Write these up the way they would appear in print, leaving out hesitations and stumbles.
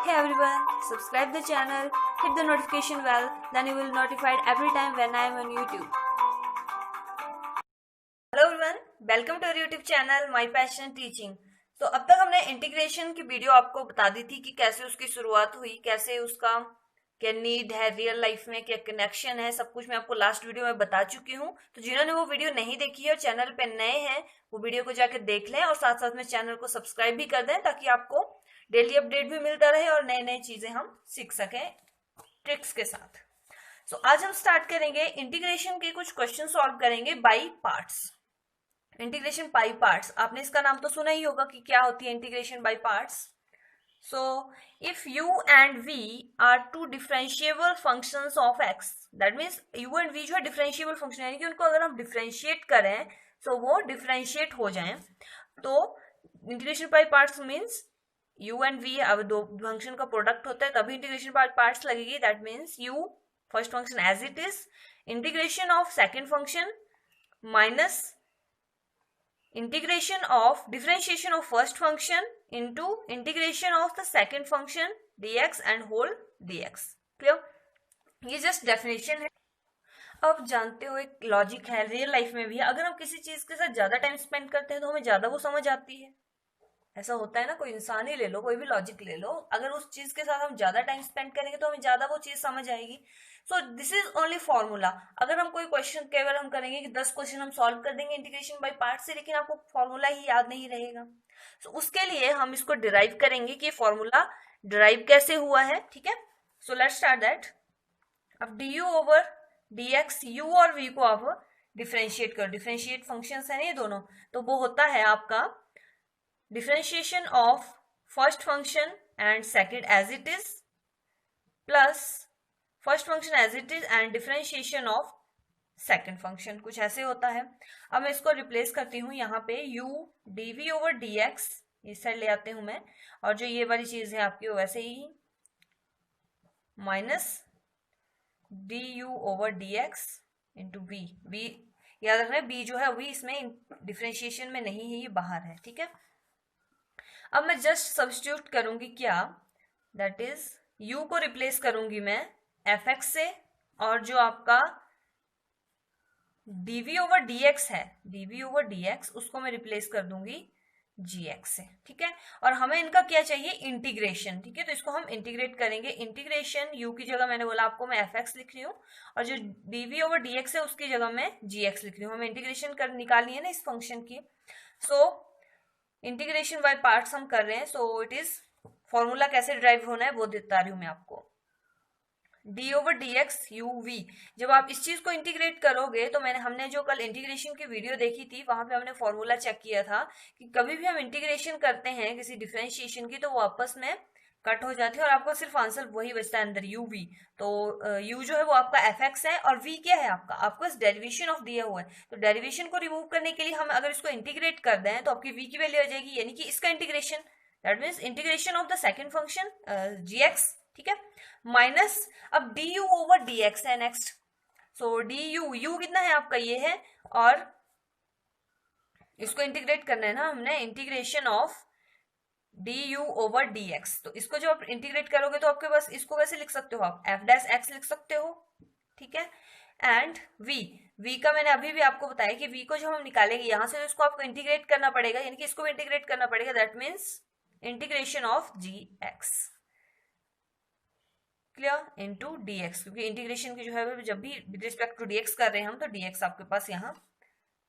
Hey everyone, subscribe the channel, hit the notification bell, then you will notified every time when I am on YouTube. Hello everyone, welcome to our YouTube channel My Passion Teaching. तो अब तक हमने integration की video आपको बता दी थी कि कैसे उसकी शुरुआत हुई, कैसे उसका क्या नीड है रियल लाइफ में, क्या कनेक्शन है, सब कुछ मैं आपको लास्ट वीडियो में बता चुकी हूँ। तो जिन्होंने वो वीडियो नहीं देखी है और चैनल पे नए हैं वो वीडियो को जाकर देख लें और साथ साथ में चैनल को सब्सक्राइब भी कर दें ताकि आपको डेली अपडेट भी मिलता रहे और नए नए चीजें हम सीख सकें ट्रिक्स के साथ। सो आज हम स्टार्ट करेंगे इंटीग्रेशन के कुछ क्वेश्चन सॉल्व करेंगे by parts. Integration by parts, आपने इसका नाम तो सुना ही होगा कि क्या होती है integration by parts. So if u and v are two differentiable functions of x, that means u and v जो है डिफरेंशिएबल फंक्शन यानी कि उनको अगर हम डिफरेंशिएट करें तो वो डिफरेंशिएट हो जाएं, तो integration by parts means u and v अब दो फंक्शन का प्रोडक्ट होता है तभी इंटीग्रेशन बाई पार्ट्स लगेगी। That means u first function as it is, integration of second function minus integration of differentiation of first function into integration of the second function dx and whole dx। Clear? ये just definition है। अब जानते हो एक logic है real life में भी, अगर हम किसी चीज के साथ ज्यादा टाइम स्पेंड करते हैं तो हमें ज्यादा वो समझ आती है। ऐसा होता है ना, कोई इंसान ही ले लो, कोई भी लॉजिक ले लो, अगर उस चीज के साथ हम ज्यादा टाइम स्पेंड करेंगे तो हमें ज्यादा वो चीज समझ आएगी। सो दिस इज ओनली फॉर्मूला। अगर हम कोई क्वेश्चन केवल हम करेंगे कि 10 क्वेश्चन हम सॉल्व कर देंगे इंटीग्रेशन बाय पार्ट से, लेकिन आपको फॉर्मूला ही याद नहीं रहेगा। सो उसके लिए हम इसको डिराइव करेंगे कि फॉर्मूला डिराइव कैसे हुआ है। ठीक है, सो लेट्स स्टार्ट दैट। अब D U over D x, you और वी को आप डिफ्रेंशिएट करो, डिफ्रेंशिएट फंक्शन है ना ये दोनों, तो वो होता है आपका differentiation of first function and second as it is plus first function as it is and differentiation of second function, कुछ ऐसे होता है। अब मैं इसको रिप्लेस करती हूँ, यहाँ पे u dv over dx इस साइड ले आती हूँ मैं, और जो ये वाली चीज है आपकी वैसे ही minus du over dx into v। v याद रखना b जो है v इसमें डिफ्रेंशिएशन में नहीं है, ये बाहर है। ठीक है, अब मैं जस्ट सब्स्टिट्यूट करूंगी क्या, दैट इज u को रिप्लेस करूंगी मैं fx से, और जो आपका dv over dx है, dv over dx उसको मैं रिप्लेस कर दूंगी gx से। ठीक है, और हमें इनका क्या चाहिए, इंटीग्रेशन। ठीक है, तो इसको हम इंटीग्रेट करेंगे। इंटीग्रेशन u की जगह मैंने बोला आपको मैं fx लिख रही हूँ, और जो dv over dx है उसकी जगह मैं gx लिख रही हूँ। हमें इंटीग्रेशन कर निकालनी है ना इस फंक्शन की। सो इंटीग्रेशन बाय पार्ट्स हम कर रहे हैं। सो इट इज फॉर्मूला कैसे ड्राइव होना है वो देता रही हूं मैं आपको। D over D x u v, जब आप इस चीज को इंटीग्रेट करोगे तो हमने जो कल इंटीग्रेशन की वीडियो देखी थी वहां पे हमने फॉर्मूला चेक किया था कि कभी भी हम इंटीग्रेशन करते हैं किसी डिफरेंशिएशन की तो वो आपस में कट हो जाती है और आपको सिर्फ आंसर वही बचता है अंदर यू वी। तो यू जो है वो आपका एफ एक्स है और वी क्या है आपका, आपको इस डेरिवेशन ऑफ दिया हुआ है। तो डेरिवेशन को रिमूव करने के लिए हम अगर इसको इंटीग्रेट कर दें तो आपकी वी की वैल्यू आ जाएगी, यानी कि इसका integration, that means integration of the second function G X. ठीक है, माइनस अब D U over D X है next. So D U, U कितना है आपका ये है, और इसको इंटीग्रेट करना है ना हमने, integration of D U over D x. तो इसको जब आप इंटीग्रेट करोगे तो आपके पास इसको वैसे लिख सकते हो, आप एफ डैश एक्स लिख सकते हो। ठीक है, एंड वी, वी का मैंने अभी भी आपको बताया कि वी को जब हम निकालेंगे यहां से तो इसको आपको इंटीग्रेट करना पड़ेगा, यानी कि इसको भी इंटीग्रेट करना पड़ेगा। That means integration of g x, clear, into d x, क्योंकि इंटीग्रेशन की जो है जब भी with respect to d x कर रहे हैं हम तो डी एक्स आपके पास यहाँ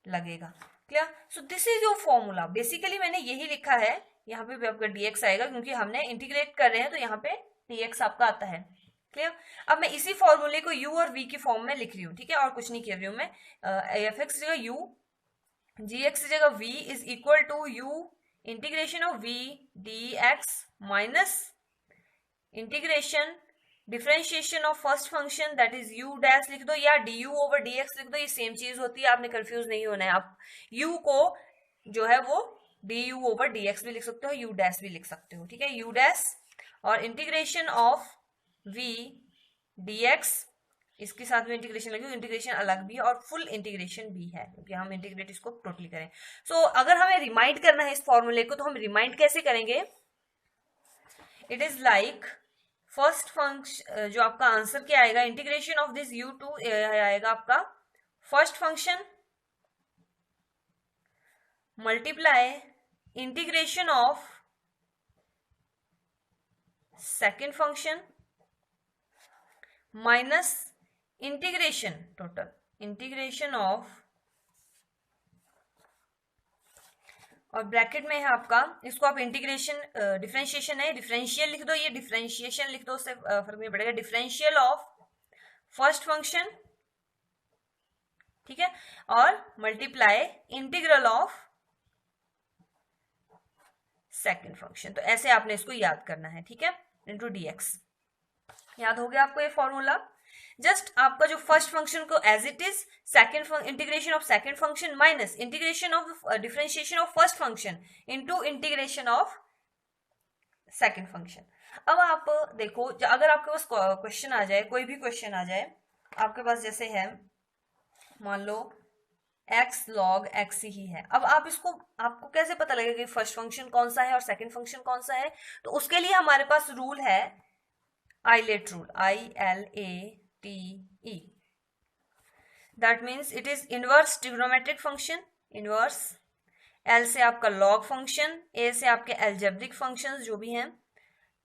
लगेगा। Clear? So this is your formula. Basically मैंने यही लिखा है, यहाँ पे भी आपका dx आएगा क्योंकि हमने इंटीग्रेट कर रहे हैं तो यहाँ पे dx आपका आता है। क्लियर? अब मैं इसी फॉर्मूले को u और v की फॉर्म में लिख रही हूँ। ठीक है, और कुछ नहीं कर रही हूँ मैं। एफ एक्स जगह u, gx जगह v is equal to u integration of v dx minus integration differentiation of first function that is u dash लिख दो या du ओवर dx लिख दो, ये सेम चीज होती है, आपने कंफ्यूज नहीं होना है। आप u को जो है वो du ओवर dx भी लिख सकते हो, u डैश भी लिख सकते हो। ठीक है, u डैश और इंटीग्रेशन ऑफ v dx, इसके साथ में इंटीग्रेशन लगी, इंटीग्रेशन अलग भी है और फुल इंटीग्रेशन भी है क्योंकि हम इंटीग्रेट इसको टोटली करें। सो अगर हमें रिमाइंड करना है इस फॉर्मूले को तो हम रिमाइंड कैसे करेंगे, it is like first function, जो आपका आंसर क्या आएगा, इंटीग्रेशन ऑफ दिस u2 आएगा आपका first function multiply integration of second function minus integration, total integration of, और ब्रैकेट में है आपका, इसको आप इंटीग्रेशन डिफरेंशिएशन है, डिफरेंशियल लिख दो, ये डिफरेंशिएशन लिख दो, उससे फर्क नहीं पड़ेगा, डिफरेंशियल ऑफ फर्स्ट फंक्शन, ठीक है, और multiply integral of second function. तो ऐसे आपने इसको याद करना है, ठीक है, इनटू dx। याद हो गया आपको ये फॉर्मूला। जस्ट आपका जो फर्स्ट फंक्शन को as it is, second integration of second function minus integration of differentiation of first function into integration of second function. अब आप देखो, अगर आपके पास क्वेश्चन आ जाए, कोई भी क्वेश्चन आ जाए आपके पास, जैसे है मान लो x log x ही है, अब आप इसको, आपको कैसे पता लगेगा कि फर्स्ट फंक्शन कौन सा है और सेकंड फंक्शन कौन सा है? तो उसके लिए हमारे पास रूल है ILATE rule, ILATE, that means it is inverse trigonometric function, inverse, L से आपका लॉग फंक्शन, A से आपके एल्जेब्रिक फंक्शंस जो भी हैं,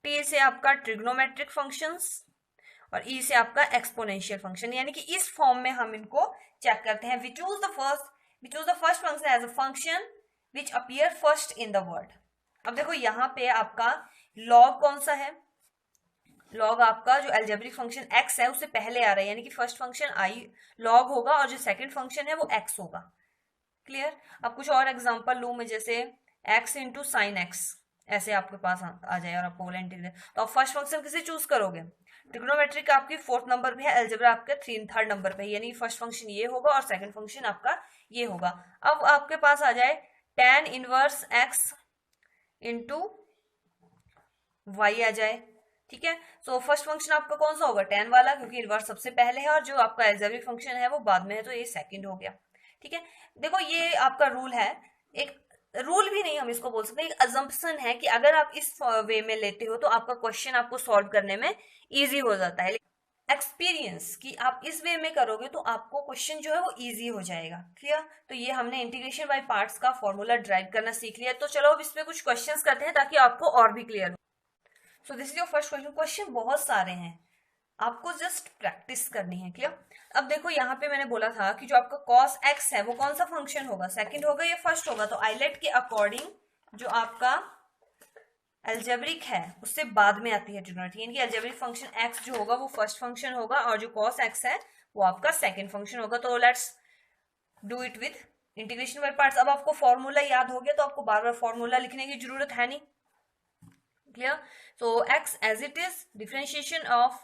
T से आपका ट्रिग्नोमेट्रिक फंक्शंस, और E से आपका एक्सपोनेंशियल फंक्शन। यानी कि इस फॉर्म में हम इनको चेक करते हैं। We choose the first function as a function which appear first in the word। अब देखो यहाँ पे आपका log कौन सा है, log आपका जो एल्जेब्रिक फंक्शन x है उससे पहले आ रहा है, यानी कि फर्स्ट फंक्शन I log होगा और जो सेकंड फंक्शन है वो x होगा। क्लियर? अब कुछ और एग्जांपल लूं मैं, जैसे x इंटू साइन एक्स, ऐसे आपके पास आ जाए और आपको बोला इंटीग्रेट, तो आप फर्स्ट फंक्शन किसे चूज करोगे? ट्रिग्नोमेट्रिक आपकी 4th नंबर पे है, अलजेब्रा आपके 3rd नंबर पे है, यानी फर्स्ट फंक्शन ये होगा और सेकंड फंक्शन आपका ये होगा। अब आपके पास आ जाए tan inverse x into Y आ जाए, ठीक है। सो फर्स्ट फंक्शन आपका कौन सा होगा? tan वाला, क्योंकि इनवर्स सबसे पहले है और जो आपका अलजेब्रिक फंक्शन है वो बाद में है, तो ये सेकंड हो गया, ठीक है। देखो ये आपका रूल है, एक रूल भी नहीं हम इसको बोल सकते, एक अजम्पशन है कि अगर आप इस वे में लेते हो तो आपका क्वेश्चन आपको सॉल्व करने में इजी हो जाता है। एक्सपीरियंस कि आप इस वे में करोगे तो आपको क्वेश्चन जो है वो इजी हो जाएगा। क्लियर? तो ये हमने इंटीग्रेशन बाय पार्ट्स का फॉर्मूला ड्राइव करना सीख लिया। तो चलो अब इसमें कुछ क्वेश्चंस करते हैं ताकि आपको और भी क्लियर हो। सो this is your first question. Question बहुत सारे हैं, आपको जस्ट प्रैक्टिस करनी है। क्लियर? अब देखो यहाँ पे मैंने बोला था कि जो आपका cos x है वो कौन सा फंक्शन होगा, सेकंड होगा या फर्स्ट होगा? तो आइलेट के अकॉर्डिंग जो आपका एल्जेब्रिक है उससे बाद में आती है ट्रिग्नोमेट्री, यानी कि एल्जेब्रिक फंक्शन x जो होगा वो फर्स्ट फंक्शन होगा और जो cos x है वो आपका सेकंड फंक्शन होगा। तो let's do it with integration by parts. अब आपको फॉर्मूला याद हो गया तो आपको बार बार फॉर्मूला लिखने की जरूरत है नहीं। Clear? So x as it is, differentiation of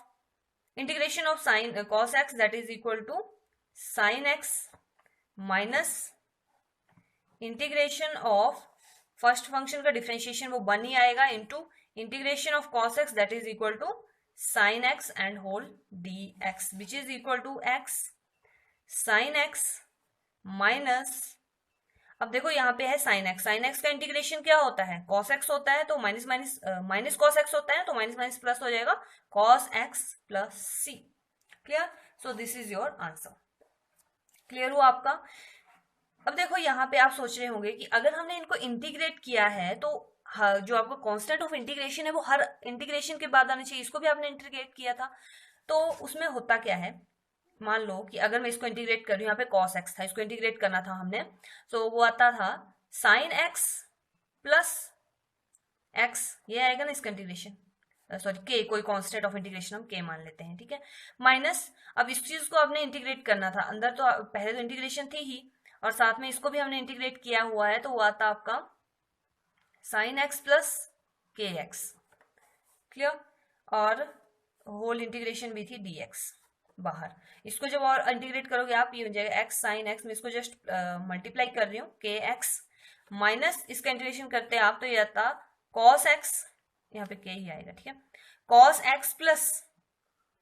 integration of sine cos x that is equal to sine x minus integration of first function का डिफरेंशिएशन वो 1 ही आएगा into integration of cos x that is equal to sine x and whole dx which is equal to x sine x minus, अब देखो यहाँ पे है sine x, sine x का इंटीग्रेशन क्या होता है? cos x होता है, तो minus minus minus cos x होता है, तो माइनस माइनस प्लस हो जाएगा cos x plus c। Clear? So this is your answer. Clear हुआ आपका? अब देखो यहाँ पे आप सोच रहे होंगे कि अगर हमने इनको इंटीग्रेट किया है तो जो आपका कांस्टेंट ऑफ इंटीग्रेशन है वो हर इंटीग्रेशन के बाद आना चाहिए, इसको भी आपने इंटीग्रेट किया था। तो उसमें होता क्या है, मान लो कि अगर मैं इसको इंटीग्रेट कर रही हूँ, यहाँ पे cos x था, इसको इंटीग्रेट करना था हमने, तो वो आता था sin x प्लस x, ये आएगा ना इसका इंटीग्रेशन, सॉरी k, कोई कांस्टेंट ऑफ इंटीग्रेशन हम k मान लेते हैं, ठीक है, माइनस, अब इस चीज को आपने इंटीग्रेट करना था, अंदर तो पहले तो इंटीग्रेशन थी ही और साथ में इसको भी हमने इंटीग्रेट किया हुआ है, तो वो आता आपका sin x plus kx। Clear? और होल इंटीग्रेशन भी थी dx बाहर, इसको जब और इंटीग्रेट करोगे आप, ये हो जाएगा x साइन x, मैं इसको जस्ट मल्टीप्लाई कर रही हूँ, kx माइनस इसका इंटीग्रेशन करते हैं आप, तो ये आता cos x, यहाँ पे k ही आएगा, ठीक है, cos x प्लस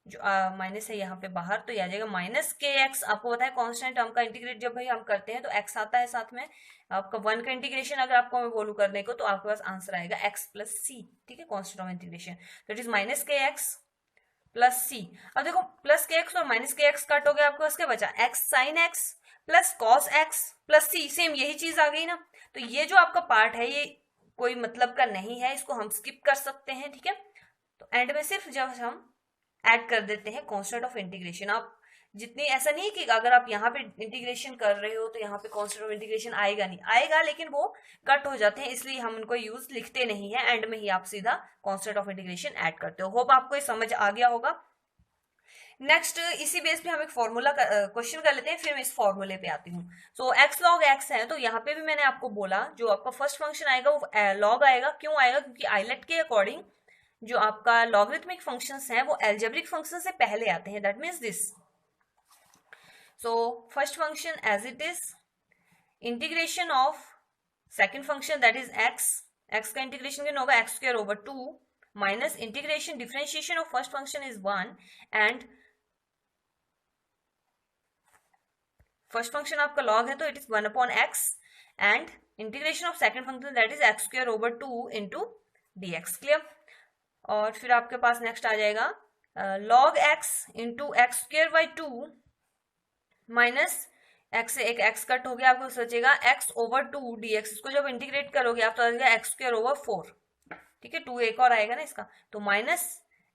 जो माइनस है यहाँ पे बाहर, तो ये आ जाएगा माइनस के एक्स। आपको पता है कांस्टेंट टर्म का इंटीग्रेट जब भाई हम करते हैं तो एक्स आता है साथ में। आपका 1 का इंटीग्रेशन अगर आपको मैं बोलूँ करने को, तो आपके पास आंसर आएगा एक्स प्लस सी, ठीक है, कांस्टेंट ऑफ इंटीग्रेशन। तो इट इज माइनस के एक्स प्लस सी। अब देखो प्लस के एक्स और माइनस के एक्स कट हो गया, आपके पास क्या बचा, X sine X plus cos X plus C, same यही चीज आ गई ना। तो ये जो आपका पार्ट है ये कोई मतलब का नहीं है, इसको हम स्किप कर सकते हैं, ठीक है। तो एंड में सिर्फ जब हम ऐड कर देते हैं कांस्टेंट ऑफ इंटीग्रेशन, आप जितनी, ऐसा नहीं है कि अगर आप यहाँ पे इंटीग्रेशन कर रहे हो तो यहाँ पे कांस्टेंट ऑफ इंटीग्रेशन आएगा नहीं, आएगा लेकिन वो कट हो जाते हैं, इसलिए हम उनको यूज लिखते नहीं है, एंड में ही आप सीधा कांस्टेंट ऑफ इंटीग्रेशन ऐड करते हो। होप आपको ये समझ आ गया होगा। नेक्स्ट इसी बेस पे हम एक फॉर्मूला क्वेश्चन कर लेते हैं, फिर मैं इस फॉर्मूले पे आती हूँ। सो एक्स लॉग एक्स है, तो यहाँ पे भी मैंने आपको बोला जो आपका फर्स्ट फंक्शन आएगा वो लॉग आएगा। क्यों आएगा, क्योंकि आइलेट के अकॉर्डिंग जो आपका लॉगरिथमिक फंक्शंस हैं वो एल्जेब्रिक फंक्शन से पहले आते हैं, that means this. So first function as it is, integration of second function that is x, x का इंटीग्रेशन कितना होगा, x square over 2 minus integration differentiation of first function is 1 and first function आपका log है तो it is 1 upon x and integration of second function that is x square over 2 into d x. Clear. और फिर आपके पास next आ जाएगा log x into x square by 2 minus x से एक एक्स कट हो गया, आपको सोचेगा एक्स ओवर 2 डी एक्स। इसको जब इंटीग्रेट करोगे आप तो आ जाएगा एक्स स्क्वायर ओवर 4, ठीक है, 2 एक और आएगा ना इसका, तो minus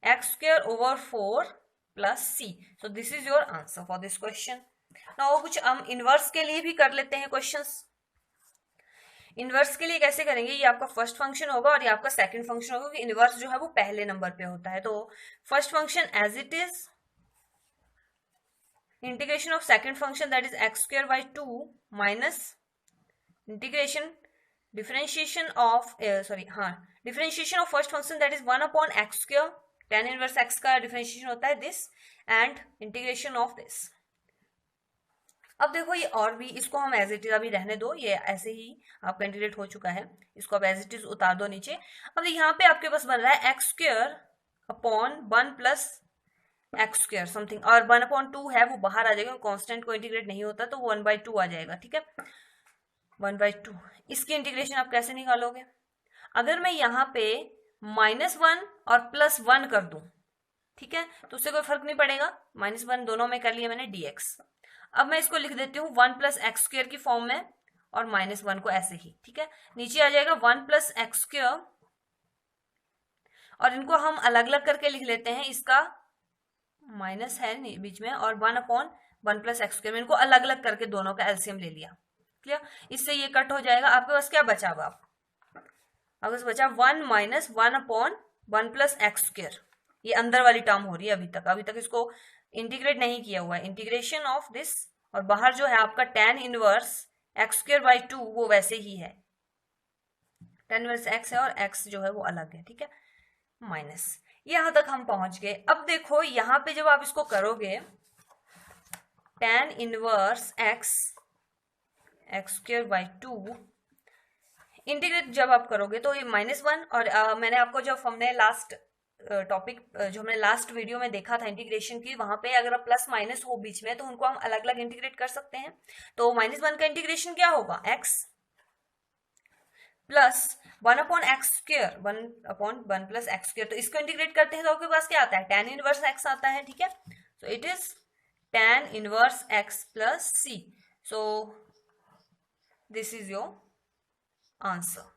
x square over 4 plus c. So this is your answer for this question. Now कुछ हम इनवर्स के लिए भी कर लेते हैं क्वेश्चंस। इनवर्स के लिए कैसे करेंगे, ये आपका फर्स्ट फंक्शन होगा और ये आपका सेकंड फंक्शन होगा, क्योंकि इनवर्स जो है वो पहले नंबर पे होता है। तो first function as it is, integration of second function that is x square by 2 minus integration differentiation of differentiation of first function that is 1 upon x square, tan inverse x का differentiation होता है this, and integration of this. अब देखो ये और भी, इसको हम एज इट इज अभी रहने दो, ये ऐसे ही आपका इंटीग्रेट हो चुका है, इसको आप एज इट इज उतार दो नीचे। अब यहाँ पे आपके पास बन रहा है x square upon 1 plus x square something, और 1 अपॉन 2 है वो बाहर आ जाएगा, कांस्टेंट को इंटीग्रेट नहीं होता तो 1/2 आ जाएगा, ठीक है, 1/2। इसकी इंटीग्रेशन आप कैसे निकालोगे, अगर मैं यहाँ पे -1 और +1 कर दूं, ठीक है, तो उससे कोई फर्क नहीं पड़ेगा, -1 दोनों में कर लिया मैंने dx। अब मैं इसको लिख देती हूँ 1 प्लस एक्स स्क्वायर की फॉर्म में और -1 को ऐसे ही, ठीक है, नीचे आ जाएगा 1 प्लस एक्स स्क्वायर, और इनको हम अलग अलग करके लिख लेते हैं, इसका माइनस है बीच में, और 1 अपॉन 1 प्लस एक्स स्क्वायर, इनको अलग अलग करके दोनों का एलसीएम ले लिया। क्लियर। इससे ये कट हो जाएगा, आपके पास क्या बचा हुआ, आपके पास बचा 1 minus 1 upon 1 plus x square, ये अंदर वाली टर्म हो रही है अभी तक इसको इंटीग्रेट नहीं किया हुआ है, इंटीग्रेशन ऑफ दिस, और बाहर जो है आपका tan inverse x square by 2 वो वैसे ही है, tan इनवर्स एक्स है और x जो है वो अलग है, ठीक है, माइनस। यहां तक हम पहुंच गए। अब देखो यहां पे जब आप इसको करोगे tan inverse x square by 2 integrate जब आप करोगे तो ये -1, और मैंने आपको जब हमने लास्ट टॉपिक जो हमने लास्ट वीडियो में देखा था इंटीग्रेशन की, वहां पे अगर प्लस माइनस हो बीच में तो उनको हम अलग अलग इंटीग्रेट कर सकते हैं। तो -1 का इंटीग्रेशन क्या होगा, x plus 1 upon x square, 1 upon 1 plus x square, तो इसको इंटीग्रेट करते हैं तो आपके पास क्या आता है, tan इनवर्स x आता है, ठीक है, सो it is tan inverse x plus c। So this is your answer.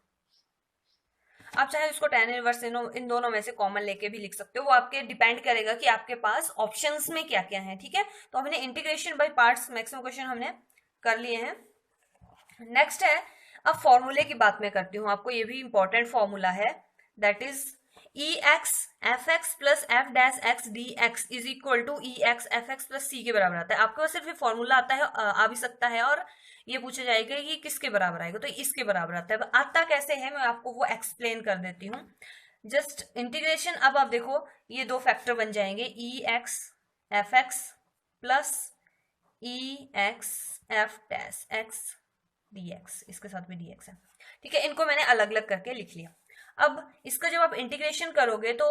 आप चाहे इसको tan इनवर्स इन दोनों में से कॉमन लेके भी लिख सकते हो, वो आपके डिपेंड करेगा कि आपके पास ऑप्शंस में क्या क्या है, ठीक है। तो हमने integration by parts maximum question हमने कर लिए हैं। नेक्स्ट है, अब फॉर्मूले की बात मैं करती हूँ, आपको ये भी इंपॉर्टेंट फॉर्मूला है, that is ex fx plus f dash x dx is equal to ex fx plus c के बराबर आता है। आपके पास सिर्फ ये फॉर्मूला आता है, आ भी सकता है, और ये पूछा जाएगा कि किसके बराबर आएगा, तो इसके बराबर आता है। आता कैसे है मैं आपको वो एक्सप्लेन कर देती हूँ। जस्ट इंटीग्रेशन, अब आप देखो ये दो फैक्टर बन जाएंगे, ex fx plus ex f dash x dx, इसके साथ भी dx है, ठीक है, इनको मैंने अलग अलग करके लिख लिया। अब इसका जब आप इंटीग्रेशन करोगे तो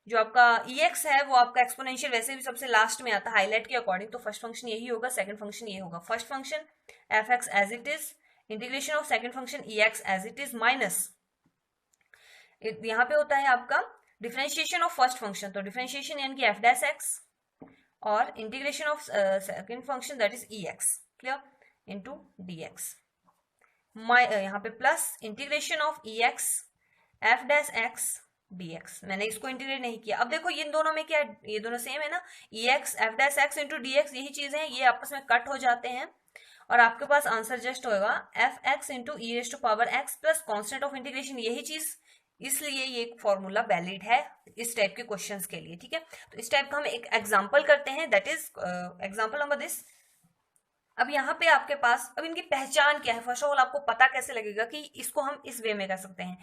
जो आपका EX है वो आपका एक्सपोनेंशियल वैसे भी सबसे लास्ट में आता है हाईलाइट के अकॉर्डिंग, तो फर्स्ट फंक्शन यही होगा, सेकंड फंक्शन ये होगा। First function fx as it is, integration of second function EX as it is minus यहाँ पे होता है आपका डिफरेंशिएशन ऑफ फर्स्ट फंक्शन, तो डिफरेंशिएशन यानी कि f डैश x और integration of second function that is EX, clear, into dx, यहाँ पे plus integration of EX f dash x dx। मैंने इसको इंटीग्रेट नहीं किया। अब देखो इन दोनों में क्या, ये दोनों सेम है ना, EX f dash x into dx, यही चीजें हैं, ये आपस में कट हो जाते हैं और आपके पास आंसर जस्ट होगा fx into e raise to power x plus constant of integration, यही चीज, इसलिए ये फॉर्मूला वैलिड है इस टाइप के क्वेश्चंस के लिए, ठीक है। तो इस टाइप का हम एक एग्जांपल करते हैं, that is example number this. अब यहाँ पे आपके पास, अब इनकी पहचान क्या है, फर्स्ट ऑफ ऑल आपको पता कैसे लगेगा कि इसको हम इस वे में कर सकते हैं।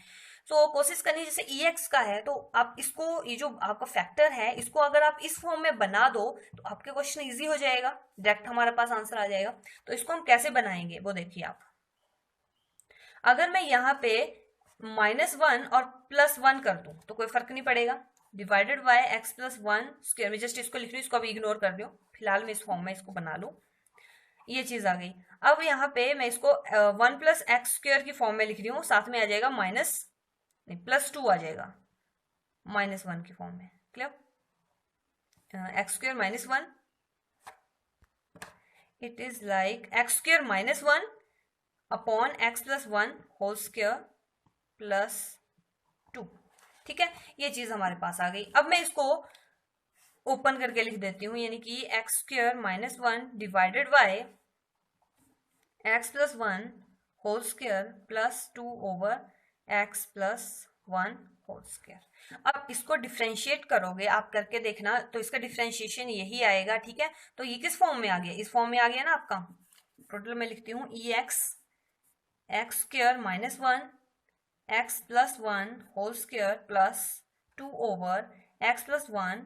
तो कोशिश करनी, जैसे EX का है तो आप इसको, ये जो आपका फैक्टर है इसको अगर आप इस फॉर्म में बना दो तो आपके क्वेश्चन इजी हो जाएगा, डायरेक्ट हमारे पास आंसर आ जाएगा। तो इसको हम कैसे बनाएंगे वो देखिए आप। अगर मैं यहाँ पे -1 और +1 कर दूं तो कोई फर्क नहीं पड़ेगा, divided by x plus 1 square में जस्ट इसको लिख रही हूँ, इसको अभी इग्नोर कर दो, फिलहाल मैं इस फॉर्म में इसको बना लूं, ये चीज आ गई। अब यहाँ पे मैं इसको 1 प्लस एक्स स्क्वायर की फॉर्म में लिख रही हूँ, साथ में आ जाएगा +2 आ जाएगा -1 की फॉर्म में, clear, x square -1, it is like x square -1 upon x plus 1 whole square +2, ठीक है, ये चीज हमारे पास आ गई। अब मैं इसको ओपन करके लिख देती हूँ, यानी कि x square -1 divided by x plus 1 whole square +2 over x plus 1 whole square. अब इसको डिफ्रेंशिएट करोगे आप, करके देखना, तो इसका डिफ्रेंशिएशन यही आएगा, ठीक है। तो ये किस फॉर्म में आ गया, इस फॉर्म में आ गया ना आपका। टोटल में लिखती हूँ EX x square -1 x plus 1 whole square +2 over x plus 1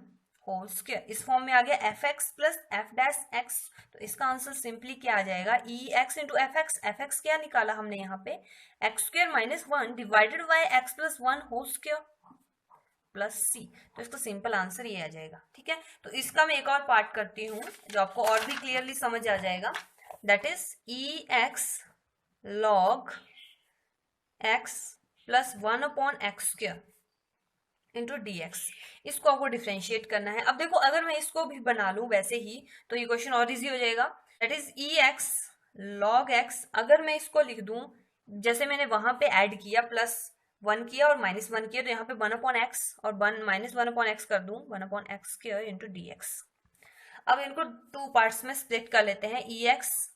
whole square, इस फॉर्म में आ गया fx plus f dash x। तो इसका आंसर सिंपली क्या आ जाएगा, EX इंटू fx क्या निकाला हमने यहाँ पे, x square -1 divided by x plus 1 whole square plus c। तो इसका सिंपल आंसर ये आ जाएगा, ठीक है। तो इसका मैं एक और पार्ट करती हूँ जो आपको और भी क्लियरली समझ आ जाएगा, that is EX log x plus 1 upon x square into dx। इसको आपको डिफ्रेंशिएट करना है। अब देखो अगर मैं इसको भी बना लूं वैसे ही तो ये क्वेश्चन और इजी हो जाएगा, that is EX log x। अगर मैं इसको लिख दूं जैसे मैंने वहां पे ऐड किया, +1 किया और -1 किया, तो यहाँ पे 1 अपॉन एक्स और -1 अपॉन एक्स कर दूं, 1 upon x square into dx। अब इनको 2 पार्ट्स में स्प्लिट कर लेते हैं। EX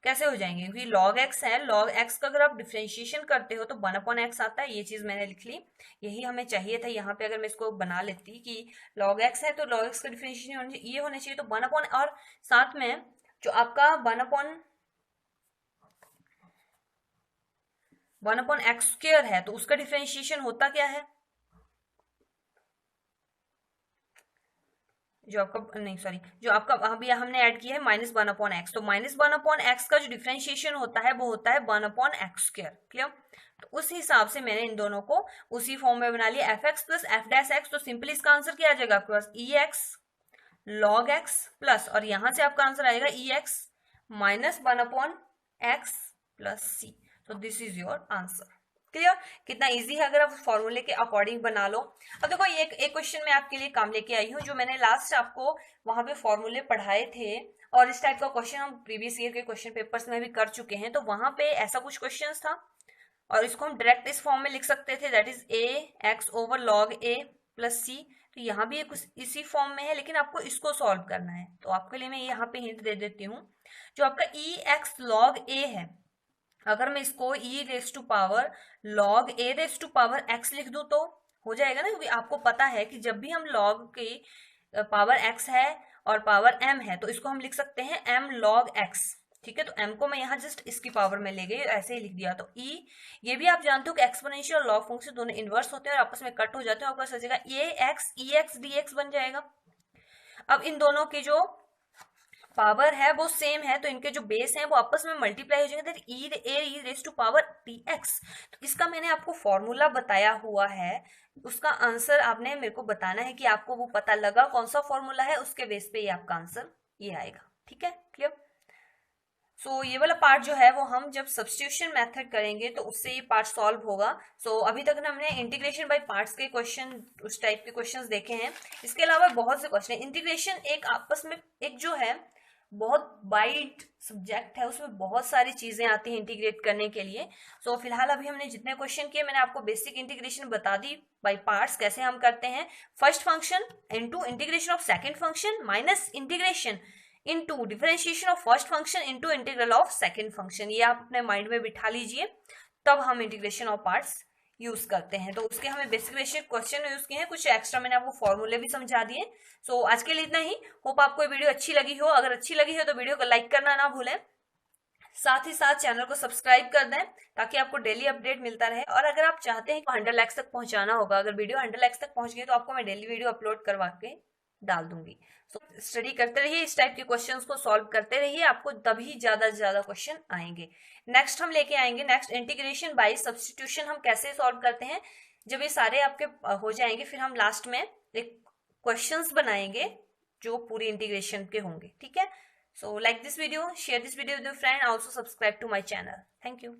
कैसे हो जाएंगे, क्योंकि log x है, log x का अगर आप डिफरेंशिएशन करते हो तो 1 अपॉन एक्स आता है, ये चीज मैंने लिख ली, यही हमें चाहिए था। यहाँ पे अगर मैं इसको बना लेती कि log x है तो log x का डिफरेंशिएशन ये होना चाहिए, तो 1 अपॉन, और साथ में जो आपका 1 अपॉन एक्स स्क्वायर है तो उसका डिफरेंशिएशन होता क्या है, जो आपका नहीं सॉरी जो आपका अभी हमने ऐड किया है -1 अपॉन एक्स, तो -1 अपॉन एक्स का जो डिफरेंशिएशन होता है वो होता है 1 अपॉन एक्स स्क्वायर, क्लियर। तो उस हिसाब से मैंने इन दोनों को उसी फॉर्म में बना लिया, fx plus f dash x। तो सिंपली इसका आंसर क्या आ जाएगा आपके पास, EX log x प्लस, और यहां से आपका आंसर आएगा EX -1 upon x plus c। तो this is your answer, clear. कितना इजी है अगर आप फॉर्मूले के अकॉर्डिंग बना लो। अब देखो एक क्वेश्चन मैं आपके लिए काम लेके आई हूँ, जो मैंने लास्ट आपको वहां पे फॉर्मूले पढ़ाए थे, और इस टाइप का क्वेश्चन हम प्रीवियस ईयर के क्वेश्चन पेपर्स में भी कर चुके हैं। तो वहां पे ऐसा कुछ क्वेश्चन था और इसको हम डायरेक्ट इस फॉर्म में लिख सकते थे, that is AX over log A plus C। तो यहाँ भी कुछ इसी फॉर्म में है, लेकिन आपको इसको सॉल्व करना है। तो आपके लिए मैं यहाँ पे हिंट दे देती हूँ, जो आपका EX log A है, अगर मैं इसको e raise to power log a raise to power x लिख दूं तो हो जाएगा ना, क्योंकि आपको पता है कि जब भी हम log की पावर x है और पावर m है तो इसको हम लिख सकते हैं m log x, ठीक है। तो m को मैं यहाँ जस्ट इसकी पावर में ले गई, ऐसे ही लिख दिया। तो e, ये भी आप जानते हो कि एक्सपोनेंशियल और लॉग फंक्शन दोनों इनवर्स होते हैं और आपस में कट हो जाते हैं, आपका सोचेगा ax ex dx बन जाएगा। अब इन दोनों की जो पावर है वो सेम है, तो इनके जो बेस हैं वो आपस में मल्टीप्लाई हो जाएंगे, that e raise to power dx। तो इसका मैंने आपको फॉर्मूला बताया हुआ है, उसका आंसर आपने मेरे को बताना है कि आपको वो पता लगा कौन सा फॉर्मूला है, उसके बेस पे ये आपका आंसर ये आएगा। ठीक है, क्लियर। सो ये वाला पार्ट जो है वो हम जब सब्स्टिट्यूशन मेथड करेंगे तो उससे ये पार्ट सॉल्व होगा। अभी तक ना हमने इंटीग्रेशन बाय पार्ट्स के क्वेश्चन, उस टाइप के क्वेश्चंस देखे हैं। इसके अलावा बहुत से क्वेश्चन है। इंटीग्रेशन एक आपस में एक जो है बहुत वाइड सब्जेक्ट है, उसमें बहुत सारी चीजें आती हैं इंटीग्रेट करने के लिए। फिलहाल अभी हमने जितने क्वेश्चन किए मैंने आपको बेसिक इंटीग्रेशन बता दी बाय पार्ट्स कैसे हम करते हैं। First function into integration of second function minus integration into differentiation of first function into integral of second function. ये आप अपने माइंड में बिठा लीजिए, तब हम इंटीग्रेशन ऑफ पार्ट्स यूज करते हैं। तो उसके हमें बेसिक बेसिक क्वेश्चन यूज किए हैं, कुछ एक्स्ट्रा मैंने आपको फॉर्मूले भी समझा दिए। आज के लिए इतना ही। होप आपको ये वीडियो अच्छी लगी हो। अगर अच्छी लगी हो तो वीडियो को लाइक करना ना भूलें, साथ ही साथ चैनल को सब्सक्राइब कर दें ताकि आपको डेली अपडेट मिलता रहे। और अगर आप चाहते हैं कि 100 लाख तक पहुंचाना होगा, अगर वीडियो 100 लाख तक पहुंच गई तो आपको मैं डेली वीडियो अपलोड करवा के डाल दूंगी। स्टडी करते रहिए, इस टाइप के क्वेश्चंस को सॉल्व करते रहिए, आपको तभी ज्यादा से ज्यादा क्वेश्चन आएंगे। नेक्स्ट हम लेके आएंगे नेक्स्ट इंटीग्रेशन बाय सब्स्टिट्यूशन हम कैसे सॉल्व करते हैं। जब ये सारे आपके हो जाएंगे फिर हम लास्ट में एक क्वेश्चंस बनाएंगे जो पूरी इंटीग्रेशन के होंगे। ठीक है, so like this video, share this video with your friend, also subscribe to my channel. Thank you.